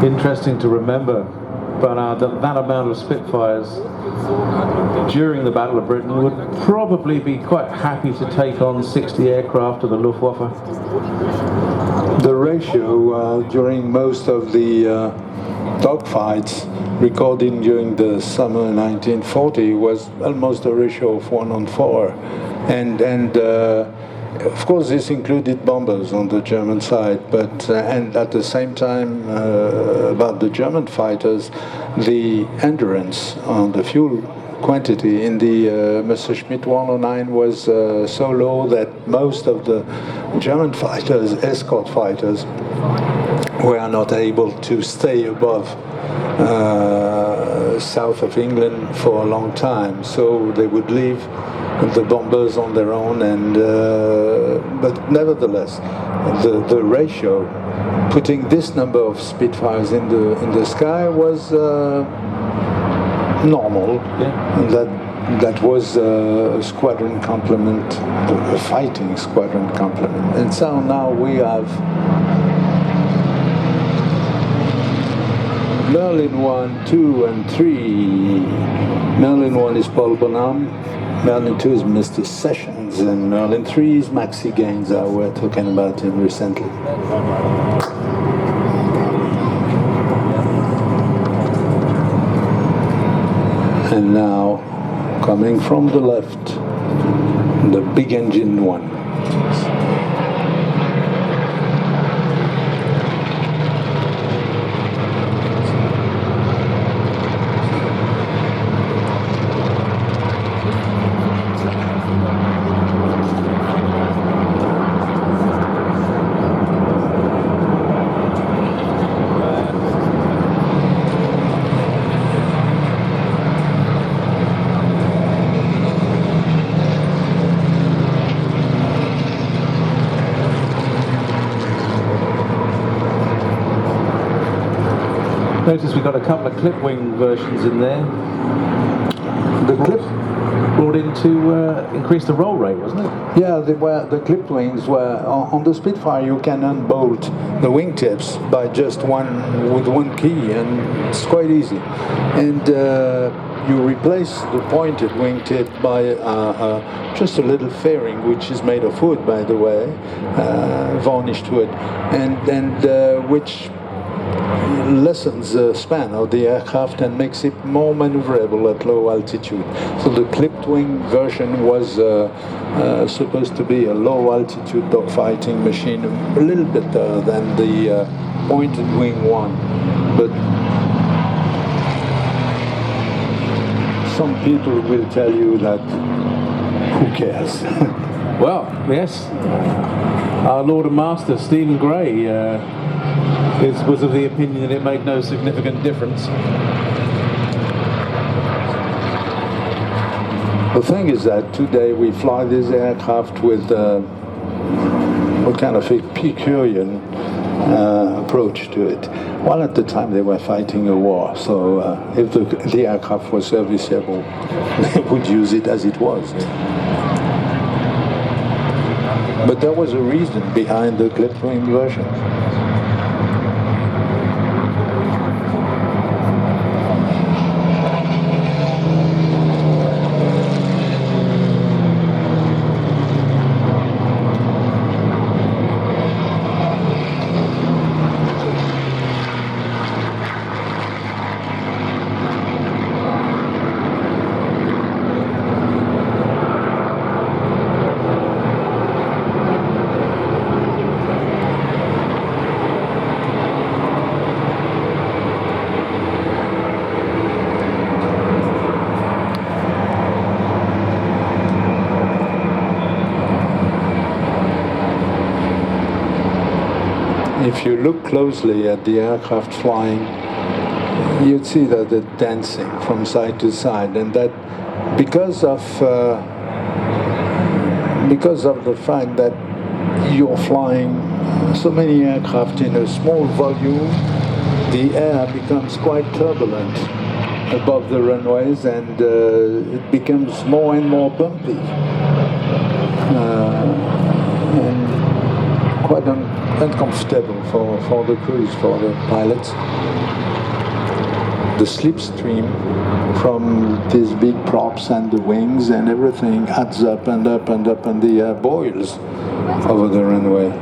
Interesting to remember, but that amount of Spitfires during the Battle of Britain would probably be quite happy to take on 60 aircraft of the Luftwaffe. The ratio during most of the dogfights recorded during the summer 1940 was almost a ratio of 1:4, and of course this included bombers on the German side, but and at the same time about the German fighters, the endurance on the fuel quantity in the Messerschmitt 109 was so low that most of the German fighters, escort fighters, were not able to stay above south of England for a long time, so they would leave the bombers on their own, and but nevertheless, the ratio, putting this number of Spitfires in the sky was normal. Yeah. And that was a squadron complement, a fighting squadron complement, and so now we have Merlin 1, 2, and 3. Merlin 1 is Paul Bonham, Merlin 2 is Mr. Sessions, and Merlin 3 is Maxi Gaines. We're talking about him recently. And now, coming from the left, the big engine one. Notice we've got a couple of clip wing versions in there. The clip brought in to increase the roll rate, wasn't it? Yeah, the clipped wings were on the Spitfire. You can unbolt the wingtips by just with one key, and it's quite easy. And you replace the pointed wingtip by just a little fairing, which is made of wood, by the way, varnished wood, and which lessens the span of the aircraft and makes it more maneuverable at low altitude. So the clipped wing version was supposed to be a low altitude dogfighting machine, a little bit better than the pointed wing one. But some people will tell you that who cares? Well, yes. Our Lord and Master, Stephen Gray, was of the opinion that it made no significant difference. The thing is that today we fly this aircraft with a kind of a peculiar approach to it. While at the time they were fighting a war, so if the aircraft was serviceable, they would use it as it was. But there was a reason behind the clipped wing version. If you look closely at the aircraft flying, you'd see that they're dancing from side to side, and that because of the fact that you're flying so many aircraft in a small volume, the air becomes quite turbulent above the runways, and it becomes more and more bumpy. And quite uncomfortable for the crews, for the pilots. The slipstream from these big props and the wings and everything adds up and up and up, and the air boils over the runway.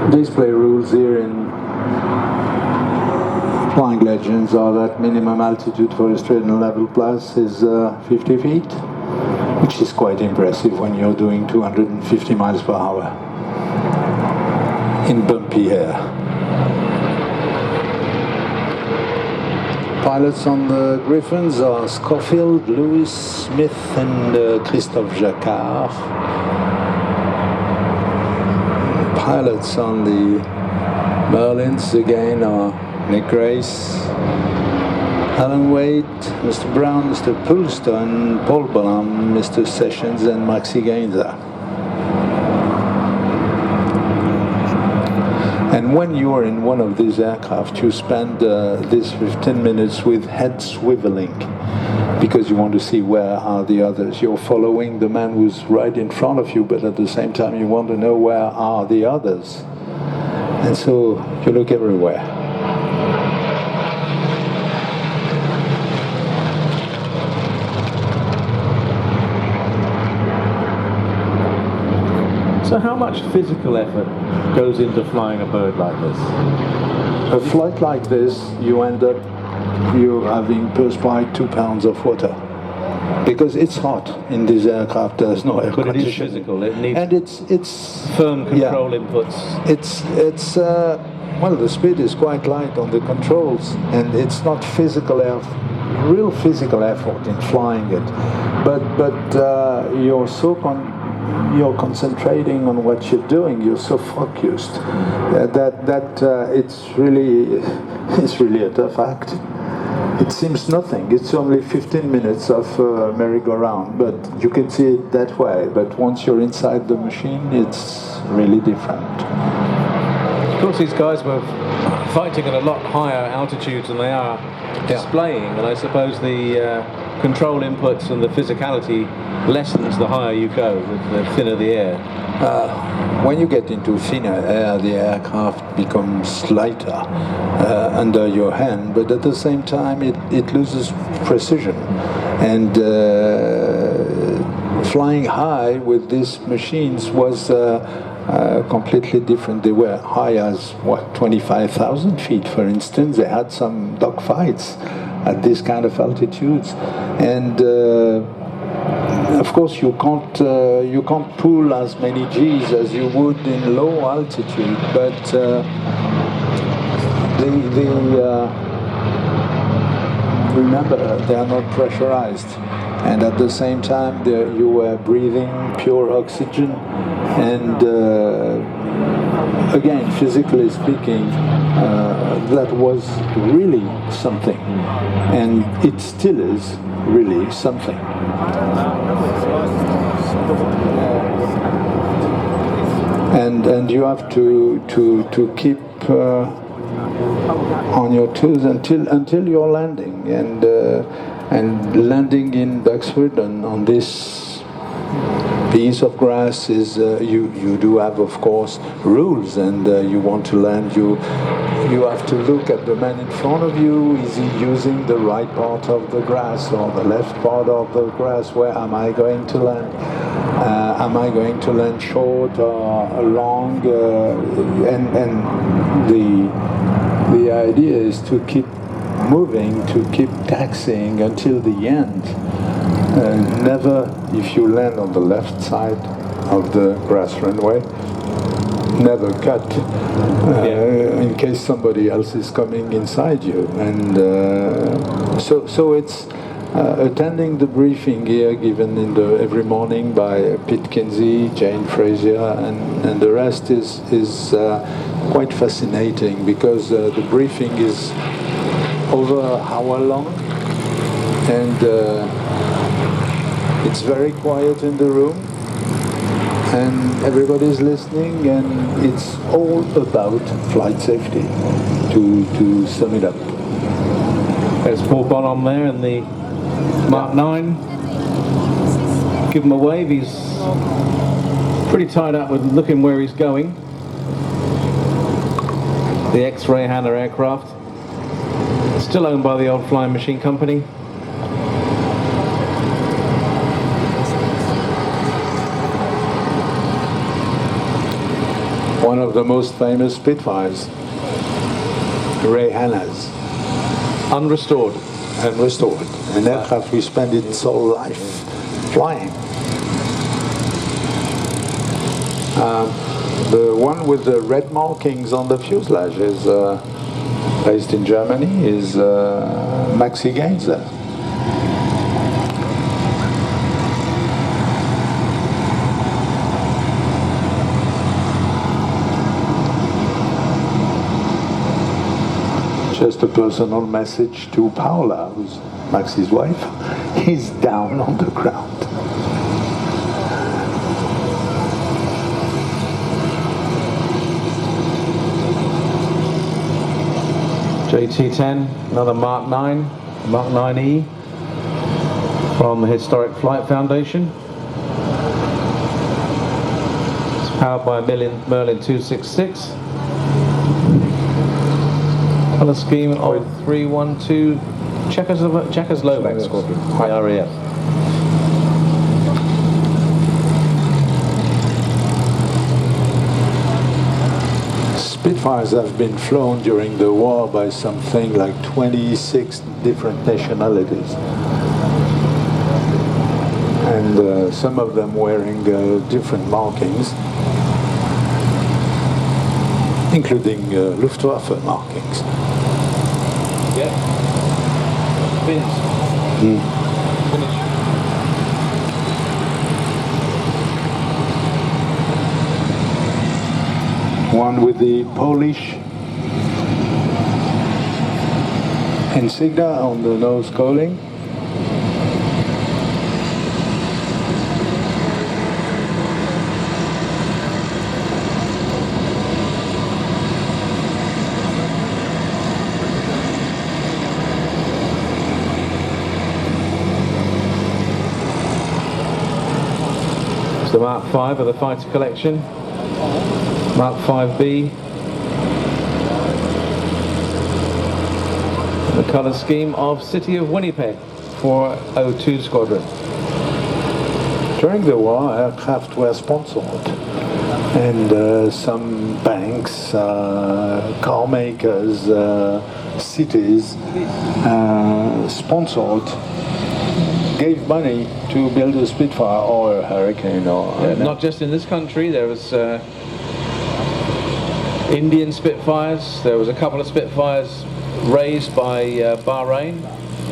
Display rules here in Flying Legends are that minimum altitude for a straight and level plus is 50 feet, which is quite impressive when you're doing 250 miles per hour in bumpy air. Pilots on the Griffons are Schofield, Lewis, Smith and Christophe Jacquard. Pilots on the Merlins again are Nick Grace, Alan Wade, Mr. Brown, Mr. Poulston, Paul Bonham, Mr. Sessions and Maxi Gainza. And when you are in one of these aircraft, you spend these 15 minutes with head swiveling, because you want to see where are the others. You're following the man who's right in front of you, but at the same time you want to know where are the others. And so you look everywhere. So how much physical effort goes into flying a bird like this? A flight like this, you end up having perspired 2 pounds of water, because it's hot in this aircraft. There's no air But it conditioning. is physical. It needs And it's firm control inputs. It's well, the speed is quite light on the controls, and it's not real physical effort in flying it, but you're concentrating on what you're doing. You're so focused that it's really a tough act. It seems nothing. It's only 15 minutes of merry-go-round, but you can see it that way. But once you're inside the machine, it's really different. Of course, these guys were fighting at a lot higher altitudes than they are displaying, and I suppose the control inputs and the physicality lessens the higher you go, the thinner the air. When you get into thinner air, the aircraft becomes lighter under your hand, but at the same time it loses precision. And flying high with these machines was completely different. They were high as, what, 25,000 feet, for instance. They had some dogfights at this kind of altitudes. And of course, you can't pull as many Gs as you would in low altitude, but remember, they are not pressurized, and at the same time you were breathing pure oxygen, and again, physically speaking, that was really something, and it still is really something. And you have to keep on your toes until you're landing, and landing in Duxford on this piece of grass is you do have, of course, rules, and you want to land, you have to look at the man in front of you. Is he using the right part of the grass or the left part of the grass? Where am I going to land? Am I going to land short or long? And the idea is to keep moving, to keep taxiing until the end. Never, if you land on the left side of the grass runway, never cut in case somebody else is coming inside you. And so it's attending the briefing here given every morning by Pete Kinsey, Jane Frazier, and the rest is quite fascinating, because the briefing is over an hour long, and it's very quiet in the room, and everybody's listening, and it's all about flight safety, to sum it up. There's Paul Bonhomme there in the Mark 9. Give him a wave. He's pretty tied up with looking where he's going. The X-Ray Hanna aircraft, still owned by the old Flying Machine Company. One of the most famous Spitfires, Ray Hanna's. Unrestored. An aircraft we spent its whole life flying. The one with the red markings on the fuselage is based in Germany, is Maxi Gainzer. Just a personal message to Paola, who's Maxi's wife. He's down on the ground. JT-10, another Mark 9, Mark 9E from the Historic Flight Foundation. It's powered by a Merlin 266. Colour scheme of 312 Czechoslovak Squadron, RAF. Spitfires have been flown during the war by something like 26 different nationalities. And some of them wearing different markings, including Luftwaffe markings. Yeah. Fins. Finish. One with the Polish insignia on the nose cowling. It's the Mark 5 of the fighter collection. Mark 5B. The colour scheme of City of Winnipeg 402 Squadron. During the war, aircraft were sponsored, and some banks, car makers, cities sponsored, gave money to build a Spitfire or a Hurricane. Or not just in this country, there was Indian Spitfires, there was a couple of Spitfires raised by Bahrain,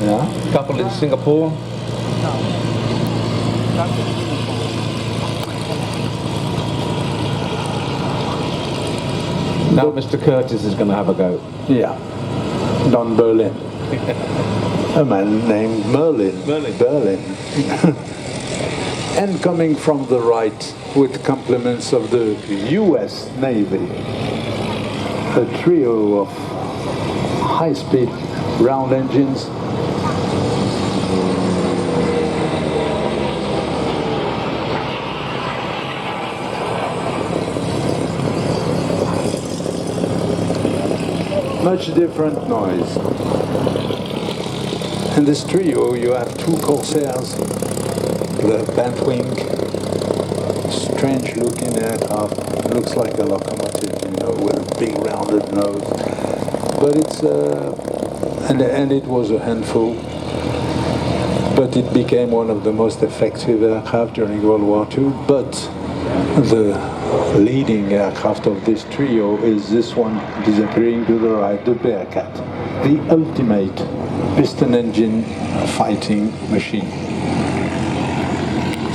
a couple in Singapore. Now Mr. Curtis is going to have a go. Yeah, Don Berlin. A man named Merlin. Berlin. And coming from the right with compliments of the US Navy, a trio of high-speed round engines. Much different noise. In this trio you have two Corsairs, the bent wing, strange looking aircraft, looks like a locomotive, you know, with a big rounded nose. But it's, and it was a handful, but it became one of the most effective aircraft during World War II. But the leading aircraft of this trio is this one disappearing to the right, the Bearcat, the ultimate piston engine fighting machine,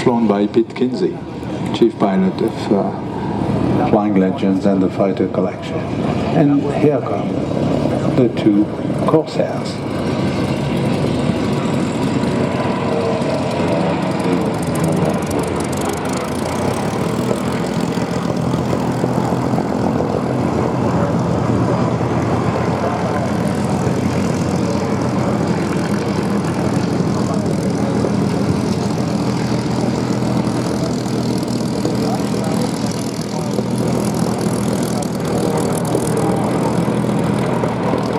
flown by Pete Kinsey, chief pilot of Flying Legends and the Fighter Collection. And here come the two Corsairs.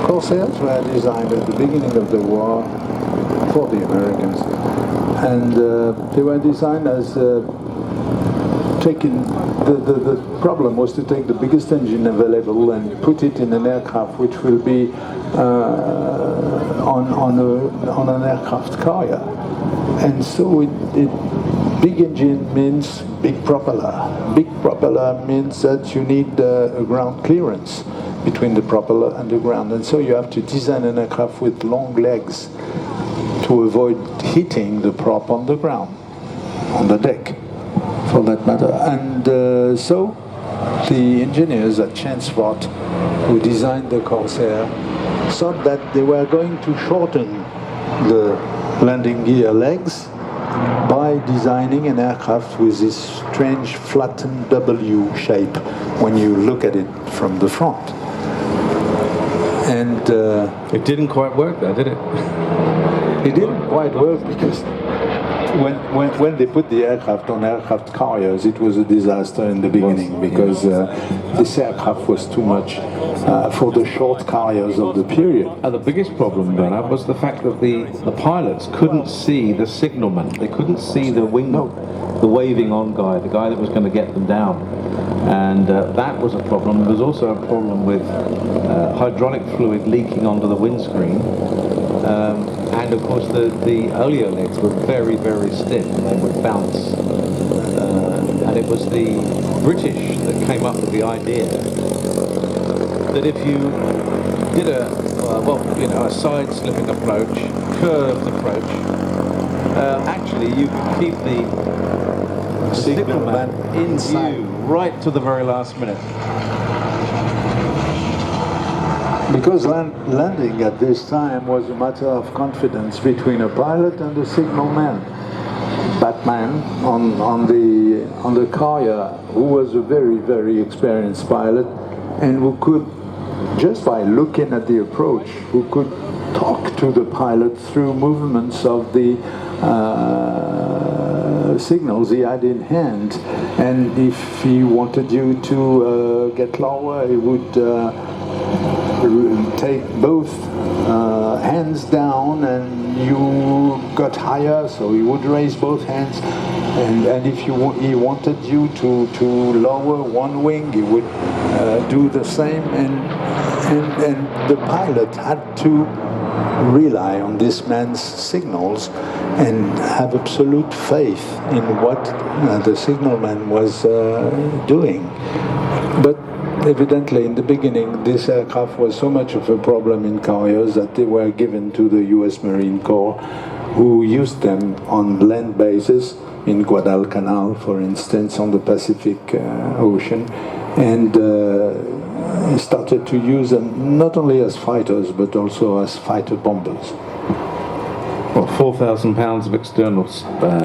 Corsairs were designed at the beginning of the war for the Americans, and they were designed as taking the problem was to take the biggest engine available and put it in an aircraft which will be on an aircraft carrier, and so big engine means big propeller. Big propeller means that you need a ground clearance between the propeller and the ground, and so you have to design an aircraft with long legs to avoid hitting the prop on the ground, on the deck, for that matter. And so the engineers at Chelmsford, who designed the Corsair, thought that they were going to shorten the landing gear legs by designing an aircraft with this strange flattened W shape when you look at it from the front. And it didn't quite work though, did it? It didn't quite work because when they put the aircraft on aircraft carriers, it was a disaster in the beginning because this aircraft was too much for the short carriers of the period. The biggest problem, Bernard, was the fact that the pilots couldn't see the signalman. They couldn't see the wing, the waving on guy, the guy that was going to get them down. And that was a problem. There was also a problem with hydraulic fluid leaking onto the windscreen. And of course the oleo legs were very, very stiff and they would bounce. And it was the British that came up with the idea that if you did a side slipping approach, curved approach, actually you could keep the signalman in view right to the very last minute. Because landing at this time was a matter of confidence between a pilot and a signalman. Batman on the carrier, who was a very, very experienced pilot, and who could, just by looking at the approach, who could talk to the pilot through movements of the signals he had in hand. And if he wanted you to get lower, he would take both hands down and you got higher, so he would raise both hands, and if he wanted you to lower one wing, he would do the same, and the pilot had to rely on this man's signals and have absolute faith in what the signalman was doing. But evidently, in the beginning, this aircraft was so much of a problem in carriers that they were given to the US Marine Corps, who used them on land bases in Guadalcanal, for instance, on the Pacific Ocean, and started to use them not only as fighters, but also as fighter bombers. Well, 4,000 pounds of external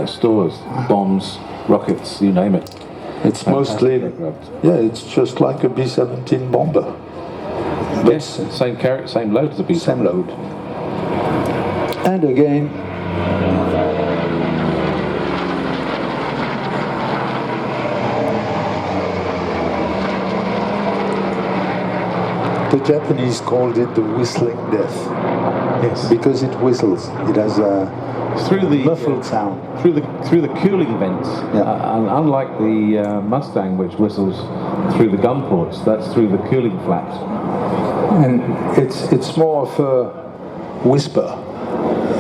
stores, bombs, rockets, you name it. It's mostly, it's just like a B-17 bomber. But yes, same carry, same load as a B-17. Same load. And again, the Japanese called it the whistling death. Yes. Because it whistles. It has a muffled sound. Through the cooling vents. Yeah. And unlike the Mustang, which whistles through the gun ports, that's through the cooling flaps. And it's more of a whisper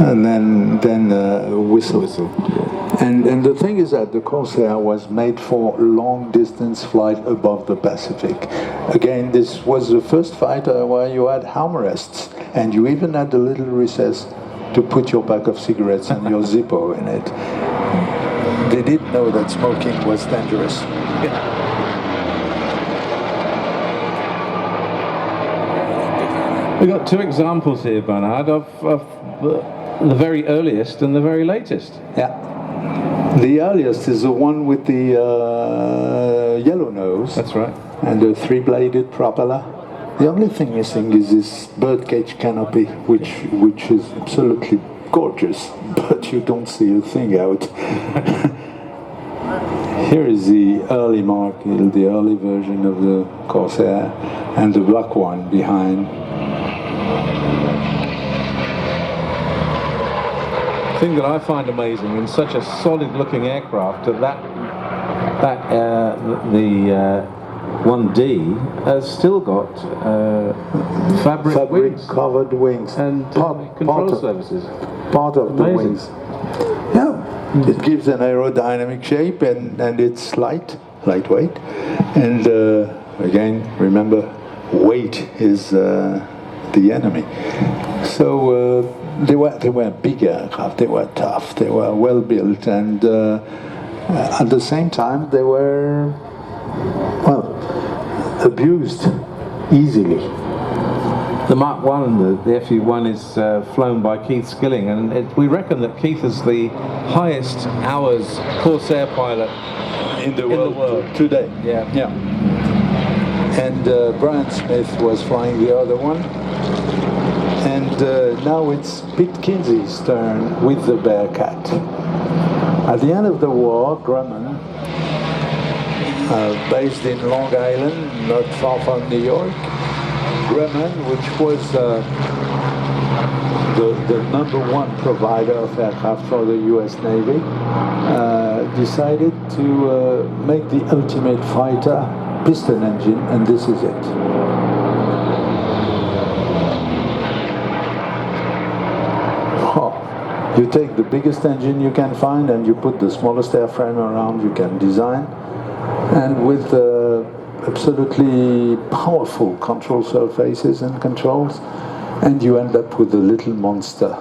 and then a whistle. And the thing is that the Corsair was made for long distance flight above the Pacific. Again, this was the first fighter where you had armrests, and you even had a little recess to put your pack of cigarettes and your Zippo in it. They didn't know that smoking was dangerous. We've got two examples here, Bernard, of the very earliest and the very latest. Yeah. The earliest is the one with the yellow nose. That's right. And a three-bladed propeller. The only thing missing is this birdcage canopy, which is absolutely gorgeous, but you don't see a thing out. Here is the early mark, the early version of the Corsair, and the black one behind. The thing that I find amazing in such a solid-looking aircraft that the 1D has still got fabric wings. Covered wings And control services. Part of Amazing. the wings. Yeah, it gives an aerodynamic shape, and it's lightweight. And again, remember, weight is the enemy. So they were big aircraft, they were tough, they were well built, and at the same time they were, well, abused easily. The Mark 1, the FU-1, is flown by Keith Skilling, and we reckon that Keith is the highest hours Corsair pilot in the world today. Yeah. And Brian Smith was flying the other one. And now it's Pete Kinsey's turn with the Bearcat. At the end of the war, Grumman, based in Long Island, not far from New York, Grumman, which was the number one provider of aircraft for the US Navy, decided to make the ultimate fighter piston engine, and this is it. You take the biggest engine you can find and you put the smallest airframe around you can design, and with absolutely powerful control surfaces and controls, and you end up with a little monster